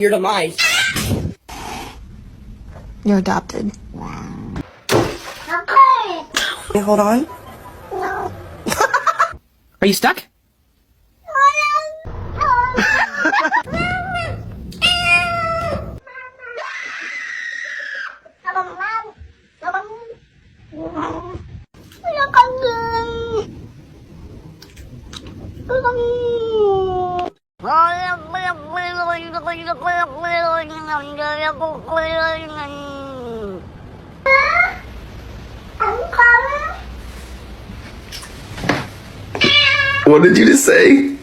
Your demise. You're adopted. Hey, hold on. Are you stuck? What did you just say?